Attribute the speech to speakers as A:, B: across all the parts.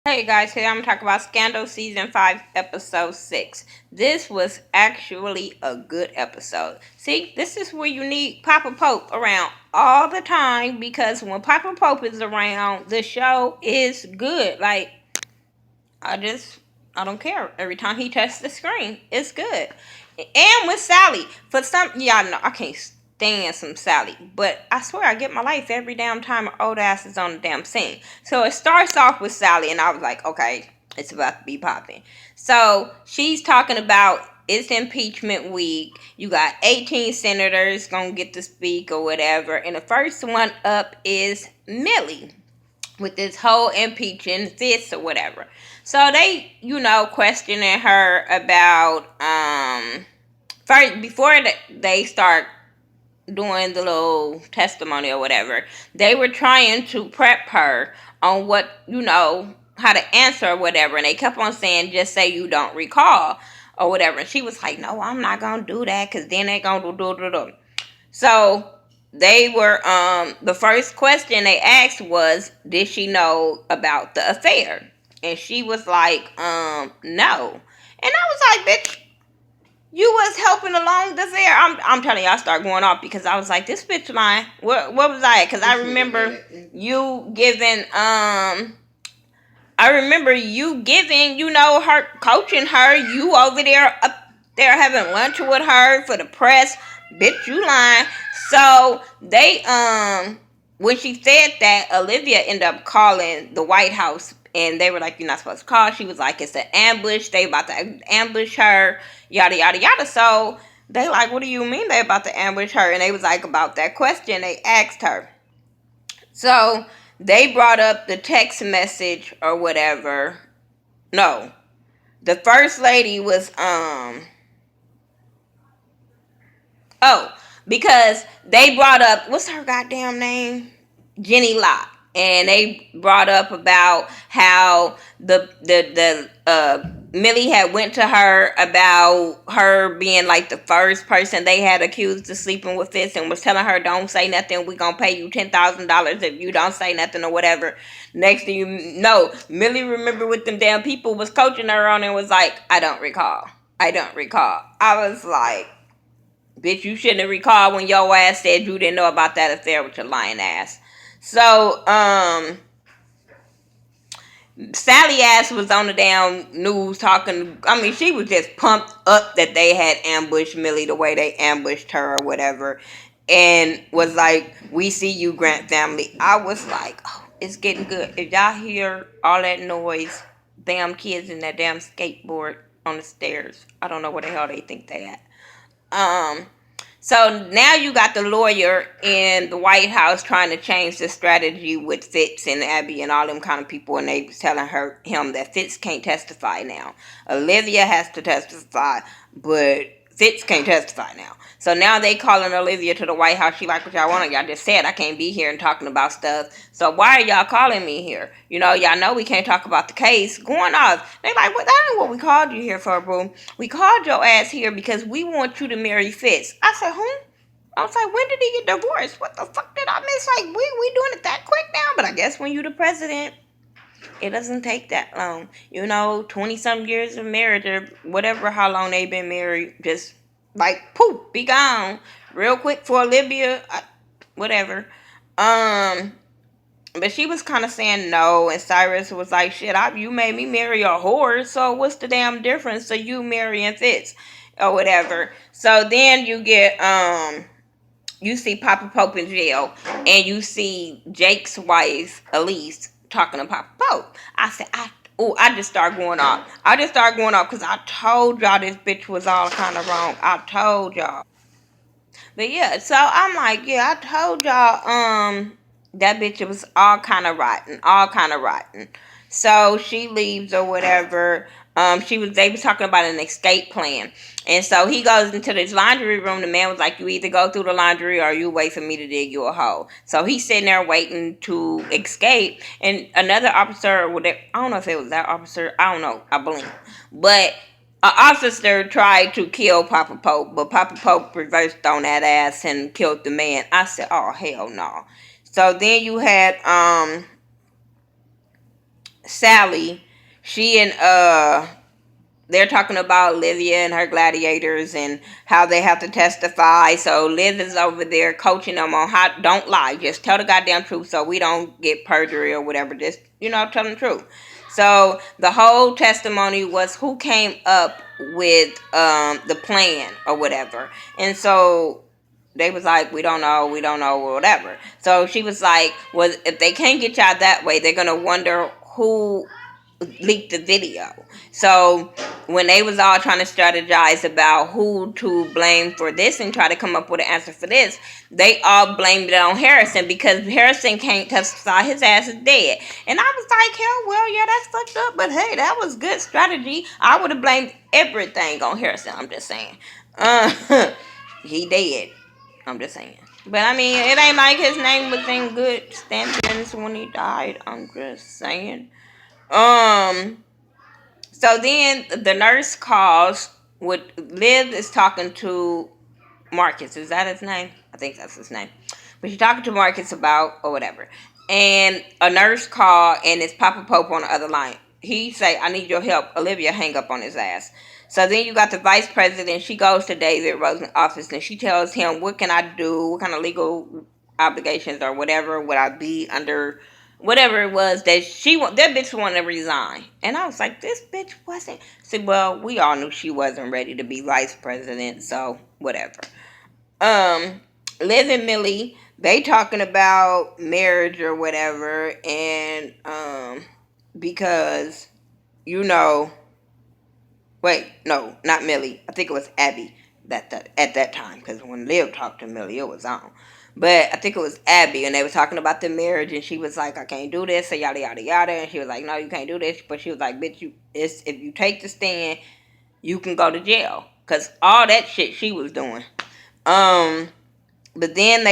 A: Hey guys, today I'm going to talk about Scandal Season 5, Episode 6. This was actually a good episode. See, this is where you need Papa Pope around all the time because when Papa Pope is around, the show is good. I just, I don't care. Every time he touches the screen, it's good. And with Sally, for some, y'all know, I can't stand some Sally, but I swear I get my life every damn time her old ass is on the damn scene. So it starts off with Sally, and I was like, okay, it's about to be popping. So she's talking about it's impeachment week. You got 18 senators gonna get to speak or whatever, and the first one up is Millie with this whole impeaching Fitz or whatever. So they, questioning her about first before they start doing the little testimony or whatever. They were trying to prep her on what how to answer or whatever, and they kept on saying just say you don't recall or whatever. And she was like, "No, I'm not gonna do that because then they gonna do." So they were the first question they asked was, did she know about the affair? And she was like, no. And I was like, bitch, you was helping along the affair. I'm telling you, I start going off because I was like, this bitch lying. What was I? Because I remember you giving her coaching her. You over there up there having lunch with her for the press. Bitch, you lying. So they when she said that, Olivia ended up calling the White House and they were like, you're not supposed to call. She was like, it's an ambush. They about to ambush her. Yada yada yada. So they like, what do you mean they about to ambush her? And they was like about that question they asked her. So they brought up the text message or whatever. No. The first lady was because they brought up what's her goddamn name? Jenny Locke. And they brought up about how the Millie had went to her about her being like the first person they had accused of sleeping with this and was telling her don't say nothing, we gonna pay you $10,000 if you don't say nothing or whatever. Next thing you know, Millie remembered what them damn people was coaching her on and was like, I don't recall. I was like, bitch, you shouldn't have recalled when your ass said you didn't know about that affair with your lying ass. So, Sally ass was on the damn news talking. I mean, she was just pumped up that they had ambushed Millie the way they ambushed her or whatever. And was like, we see you, Grant family. I was like, oh, it's getting good. If y'all hear all that noise, damn kids in that damn skateboard on the stairs, I don't know where the hell they think they at. So now you got the lawyer in the White House trying to change the strategy with Fitz and Abby and all them kind of people, and they was telling him that Fitz can't testify now. Olivia has to testify, but Fitz can't testify now. So now they calling Olivia to the White House. She like, what y'all want? Y'all just said I can't be here and talking about stuff. So why are y'all calling me here? Y'all know we can't talk about the case. Going off. They like, well, that ain't what we called you here for, boo. We called your ass here because we want you to marry Fitz. I said, who? I was like, when did he get divorced? What the fuck did I miss? Like, we doing it that quick now? But I guess when you the president, it doesn't take that long. 20-some years of marriage or whatever, how long they been married, just like, poof, be gone. Real quick for Olivia, whatever. But she was kind of saying no, and Cyrus was like, shit, you made me marry a whore, so what's the damn difference to you marrying Fitz or whatever? So then you see Papa Pope in jail, and you see Jake's wife, Elise, talking to Papa Pope. I said, I just started going off. Because I told y'all this bitch was all kind of wrong. I told y'all. But yeah, so I'm like, yeah, I told y'all, that bitch was all kind of rotten. So she leaves or whatever. They was talking about an escape plan. And so he goes into this laundry room. The man was like, you either go through the laundry or you wait for me to dig you a hole. So he's sitting there waiting to escape. And another officer, I don't know if it was that officer. I don't know. I believe. But an officer tried to kill Papa Pope, but Papa Pope reversed on that ass and killed the man. I said, oh, hell no. So then you had Sally, she and they're talking about Olivia and her gladiators and how they have to testify. So Liv is over there coaching them on how don't lie, just tell the goddamn truth so we don't get perjury or whatever. Just tell them the truth. So the whole testimony was who came up with the plan or whatever, and so they was like, we don't know, or whatever. So she was like, well, if they can't get y'all that way, they're gonna wonder who leaked the video. So when they was all trying to strategize about who to blame for this and try to come up with an answer for this, they all blamed it on Harrison because Harrison can't testify. His ass is dead. And I was like, hell, well, yeah, that's fucked up. But hey, that was good strategy. I would have blamed everything on Harrison. I'm just saying. He dead. I'm just saying. But I mean, it ain't like his name was in good standings when he died. I'm just saying. Um. So then the nurse calls. With Liv is talking to Marcus. Is that his name? I think that's his name. But she's talking to Marcus about or whatever. And a nurse called and it's Papa Pope on the other line. He say, I need your help. Olivia hang up on his ass. So then you got the vice president. She goes to David Rosen's office and she tells him, what can I do? What kind of legal obligations or whatever would I be under? Whatever it was that that bitch wanted to resign. And I was like, this bitch wasn't. See, well, we all knew she wasn't ready to be vice president, so whatever. Um, Liv and Mellie, they talking about marriage or whatever, and because you know, wait, no, not Mellie. I think it was Abby that at that time, because when Liv talked to Mellie, it was on. But I think it was Abby, and they were talking about the marriage, and she was like, "I can't do this," so yada yada yada, and she was like, "No, you can't do this," but she was like, "Bitch, if you take the stand, you can go to jail," cause all that shit she was doing. Um, but then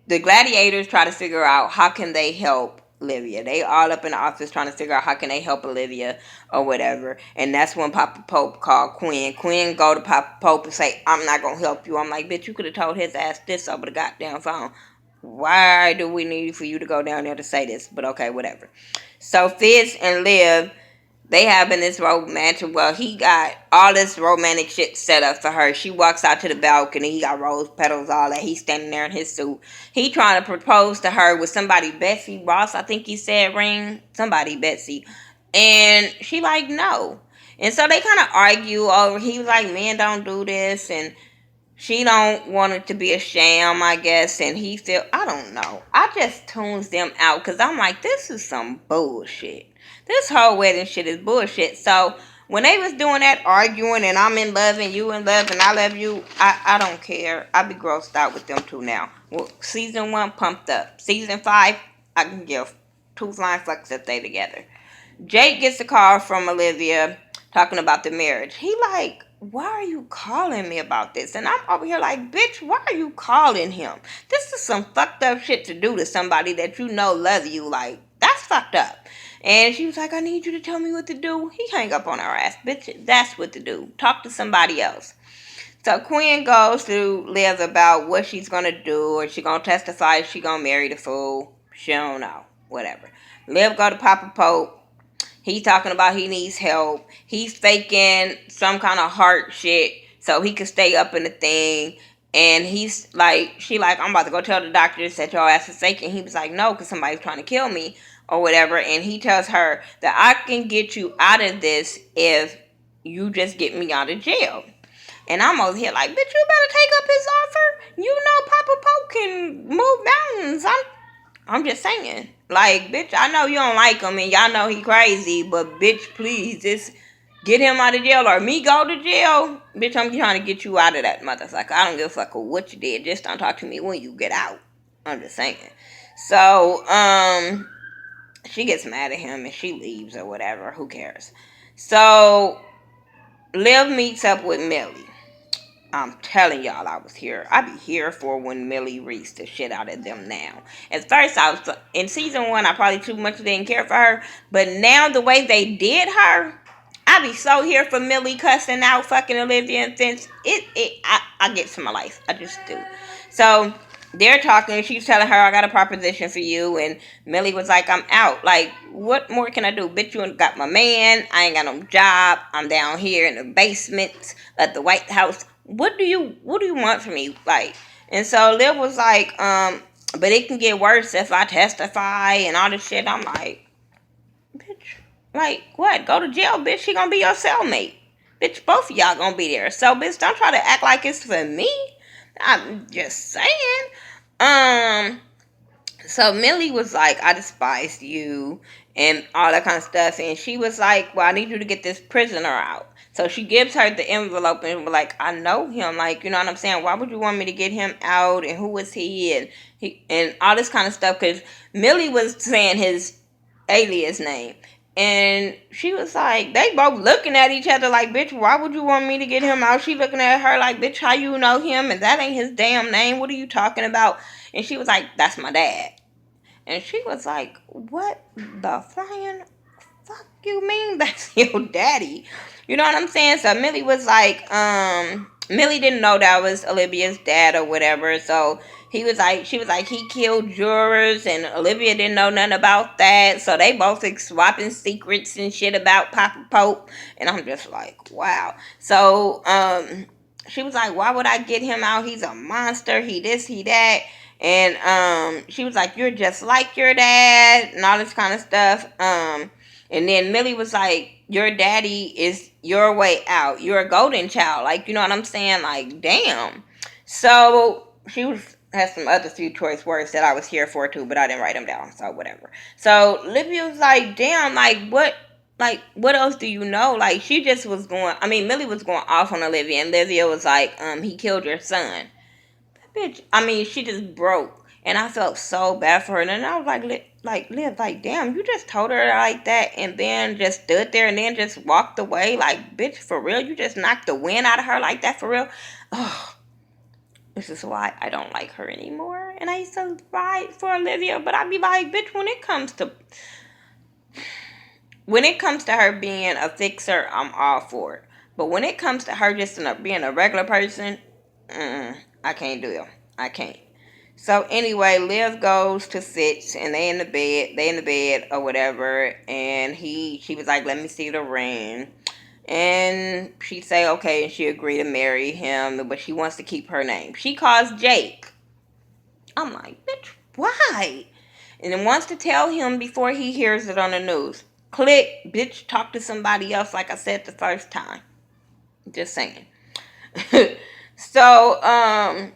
A: the gladiators try to figure out how can they help Olivia. They all up in the office trying to figure out how can they help Olivia or whatever. And that's when Papa Pope called Quinn. Quinn go to Papa Pope and say, I'm not gonna help you. I'm like, bitch, you could have told his ass this over the goddamn phone. Why do we need for you to go down there to say this? But okay, whatever. So Fitz and Liv, they having this romantic. Well, he got all this romantic shit set up for her. She walks out to the balcony. He got rose petals, all that. He's standing there in his suit. He trying to propose to her with somebody, Betsy Ross, I think he said, ring somebody, Betsy, and she like no. And so they kind of argue over. He was like, "Men don't do this," and she don't want it to be a sham, I guess. And he feel I don't know. I just tunes them out because I'm like, this is some bullshit. This whole wedding shit is bullshit. So when they was doing that arguing and I'm in love and you in love and I love you, I don't care. I be grossed out with them two now. Well, season 1 pumped up. Season 5, I can give two flying fucks if they together. Jake gets a call from Olivia talking about the marriage. He like, why are you calling me about this? And I'm over here like, bitch, why are you calling him? This is some fucked up shit to do to somebody that you know love you. Like, that's fucked up. And she was like, I need you to tell me what to do. He hang up on her ass. Bitch, that's what to do. Talk to somebody else. So Quinn goes to Liv about what she's going to do. Or she going to testify if she going to marry the fool. She don't know. Whatever. Liv go to Papa Pope. He's talking about he needs help. He's faking some kind of heart shit so he can stay up in the thing. And he's like, she like, I'm about to go tell the doctors that your ass is faking. He was like, no, because somebody's trying to kill me or whatever. And he tells her that I can get you out of this if you just get me out of jail. And I'm over here like, bitch, you better take up his offer. You know Papa Pope can move mountains. I'm just saying. Like, bitch, I know you don't like him and y'all know he crazy, but bitch, please, just get him out of jail or me go to jail. Bitch, I'm trying to get you out of that motherfucker. I don't give a fuck what you did. Just don't talk to me when you get out. I'm just saying. So, she gets mad at him and she leaves or whatever. Who cares? So, Liv meets up with Mellie. I'm telling y'all, I was here. I be here for when Mellie reads the shit out of them now. At first, I was in season 1. I probably too much didn't care for her, but now the way they did her, I be so here for Mellie cussing out fucking Olivia and Fitz. I get to my life. I just do. So they're talking. She's telling her, I got a proposition for you. And Millie was like, I'm out. Like, what more can I do? Bitch, you ain't got my man. I ain't got no job. I'm down here in the basement at the White House. What do you want from me? Like, and so Liv was like, but it can get worse if I testify and all this shit. I'm like, bitch, like, what? Go to jail, bitch. She gonna be your cellmate. Bitch, both of y'all gonna be there. So, bitch, don't try to act like it's for me. I'm just saying. Um, so Millie was like, I despise you and all that kind of stuff. And she was like, well, I need you to get this prisoner out. So she gives her the envelope and was like, I know him. Like, you know what I'm saying? Why would you want me to get him out? And who is he? And all this kind of stuff. Because Millie was saying his alias name. And she was like, they both looking at each other like, bitch, why would you want me to get him out? She looking at her like, bitch, how you know him? And that ain't his damn name. What are you talking about? And she was like, that's my dad. And she was like, what the flying fuck you mean that's your daddy? You know what I'm saying? So Millie was like, Millie didn't know that was Olivia's dad or whatever. So she was like, he killed jurors, and Olivia didn't know nothing about that. So they both like swapping secrets and shit about Papa Pope. And I'm just like, wow. So, she was like, why would I get him out? He's a monster. He this, he that. And she was like, you're just like your dad and all this kind of stuff. And then Millie was like, your daddy is your way out. You're a golden child. Like, you know what I'm saying? Like, damn. So she has some other few choice words that I was here for too, but I didn't write them down. So whatever. So Olivia was like, damn, what else do you know? Like, she just was going, I mean, Millie was going off on Olivia, and Olivia was like, he killed your son. Bitch, I mean, she just broke, and I felt so bad for her. And then I was like, Liv, like, damn, you just told her like that, and then just stood there, and then just walked away. Like, bitch, for real, you just knocked the wind out of her like that, for real. Oh, this is why I don't like her anymore. And I used to fight for Olivia, but I'd be like, bitch, when it comes to her being a fixer, I'm all for it. But when it comes to her just being a regular person, I can't do it. I can't. So anyway, Liv goes to Fitz, and they in the bed or whatever, and she was like, let me see the ring. And she say okay, and she agreed to marry him, but she wants to keep her name. She calls Jake. I'm like, bitch, why? And then wants to tell him before he hears it on the news. Click, bitch, talk to somebody else like I said the first time. Just saying. So,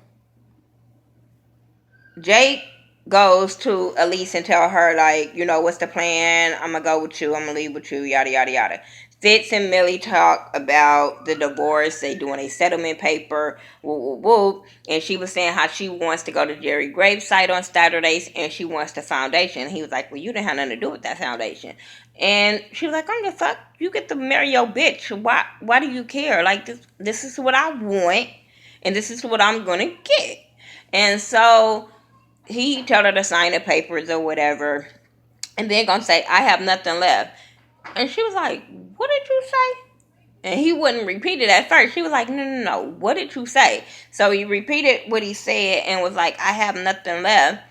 A: Jake goes to Elise and tell her, like, you know, what's the plan? I'm going to go with you. I'm going to leave with you, yada, yada, yada. Fitz and Millie talk about the divorce. They doing a settlement paper, woo, woo, woo. And she was saying how she wants to go to Jerry Graves' site on Saturdays, and she wants the foundation. He was like, well, you didn't have nothing to do with that foundation. And she was like, I'm the fuck. You get to marry your bitch. Why do you care? Like, this is what I want, and this is what I'm going to get. And so he told her to sign the papers or whatever, and then gonna say, I have nothing left. And she was like, what did you say? And he wouldn't repeat it at first. She was like, no, what did you say? So he repeated what he said and was like, I have nothing left.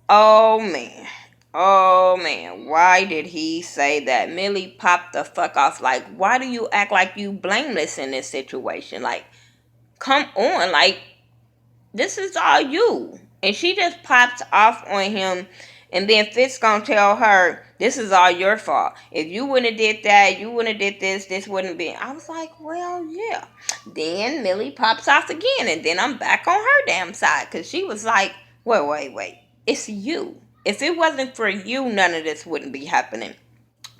A: Oh man. Oh man, why did he say that? Millie popped the fuck off. Like, why do you act like you blameless in this situation? Like, come on, like, this is all you. And she just pops off on him. And then Fitz gonna tell her, this is all your fault. If you wouldn't have did that, you wouldn't have did this wouldn't be. I was like, well, yeah. Then Millie pops off again. And then I'm back on her damn side. Because she was like, wait. It's you. If it wasn't for you, none of this wouldn't be happening.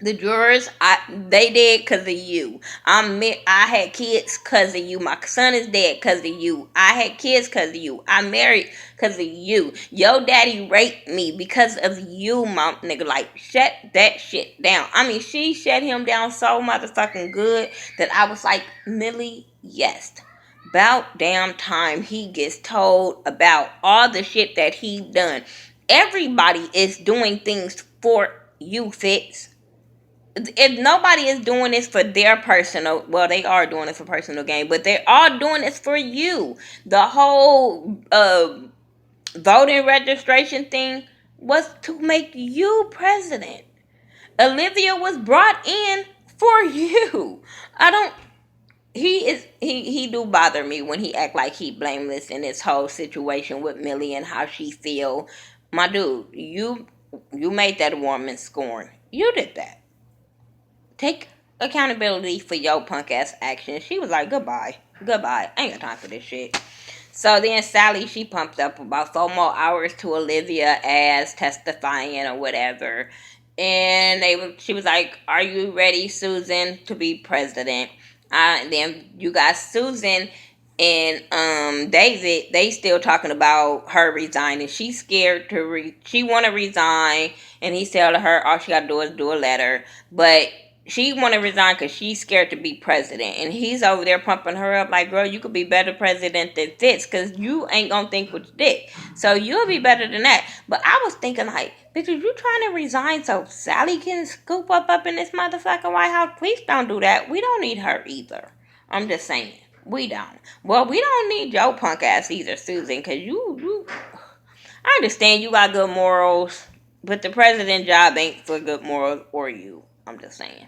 A: The jurors, they dead because of you. I had kids because of you. My son is dead because of you. I had kids because of you. I married because of you. Your daddy raped me because of you, mom, nigga. Like, shut that shit down. I mean, she shut him down so motherfucking good that I was like, Millie, yes. About damn time he gets told about all the shit that he done. Everybody is doing things for you, Fitz. If nobody is doing this for their personal, well, they are doing it for personal gain, but they're all doing this for you. The whole voting registration thing was to make you president. Olivia was brought in for you. I don't. He do bother me when he act like he blameless in this whole situation with Millie and how she feel. My dude, you made that woman scorn. You did that. Take accountability for your punk ass actions. She was like, goodbye. Goodbye. I ain't got time for this shit. So then Sally, she pumped up about 4 more hours to Olivia as testifying or whatever. And she was like, are you ready, Susan, to be president? Then you got Susan and David, they still talking about her resigning. She's scared to she want to resign, and he's telling her all she got to do is do a letter. But she want to resign because she's scared to be president, and he's over there pumping her up like, girl, you could be better president than Fitz because you ain't gonna think with your dick, so you'll be better than that. But I was thinking like, bitch, are you trying to resign so Sally can scoop up in this motherfucking White House? Please don't do that. We don't need her either. I'm just saying, we don't. Well, we don't need your punk ass either, Susan, because you I understand you got good morals, but the president job ain't for good morals or you. I'm just saying.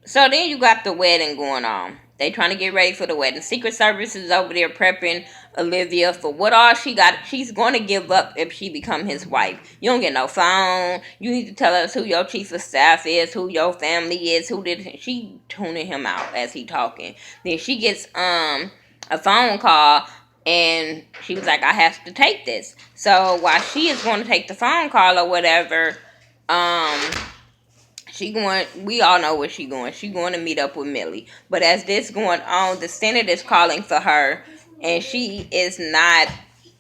A: So then you got the wedding going on. They trying to get ready for the wedding. Secret Service is over there prepping Olivia for what all she got. She's going to give up if she become his wife. You don't get no phone. You need to tell us who your chief of staff is, who your family is, who did. She tuning him out as he talking. Then she gets a phone call, and she was like, I have to take this. So while she is going to take the phone call or whatever, we all know where she going. She going to meet up with Millie. But as this going on, the Senate is calling for her, and she is not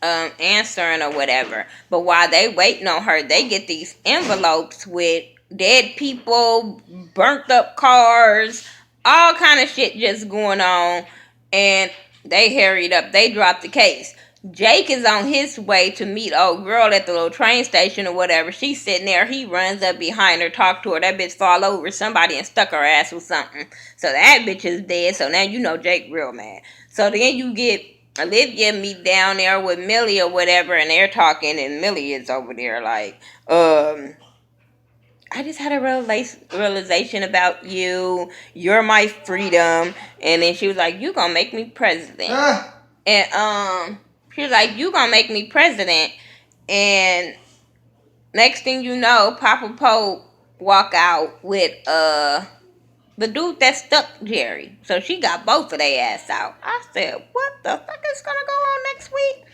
A: answering or whatever. But while they waiting on her, they get these envelopes with dead people, burnt up cars, all kind of shit just going on, and they hurried up. They dropped the case. Jake is on his way to meet old girl at the little train station or whatever. She's sitting there. He runs up behind her, talk to her. That bitch fall over somebody and stuck her ass with something. So that bitch is dead. So now you know Jake real mad. So then you get Olivia meet down there with Millie or whatever, and they're talking, and Millie is over there like, I just had a realization about you. You're my freedom. And then she was like, you gonna make me president. And she was like, you gonna make me president. And next thing you know, Papa Pope walk out with the dude that stuck Jerry. So she got both of their ass out. I said, what the fuck is gonna go on next week?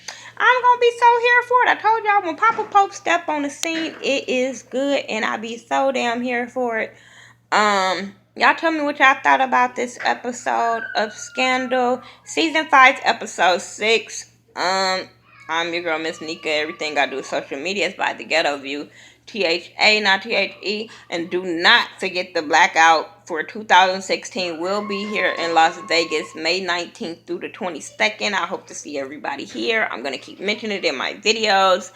A: I'm gonna be so here for it. I told y'all, when Papa Pope step on the scene, it is good, and I be so damn here for it. Y'all tell me what y'all thought about this episode of Scandal, season 5, episode 6. I'm your girl, Miss Nika. Everything I do is social media is by The Ghetto View. THA, not THE. And do not forget the blackout for 2016 will be here in Las Vegas, May 19th through the 22nd. I hope to see everybody here. I'm going to keep mentioning it in my videos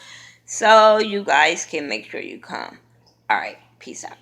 A: so you guys can make sure you come. All right, peace out.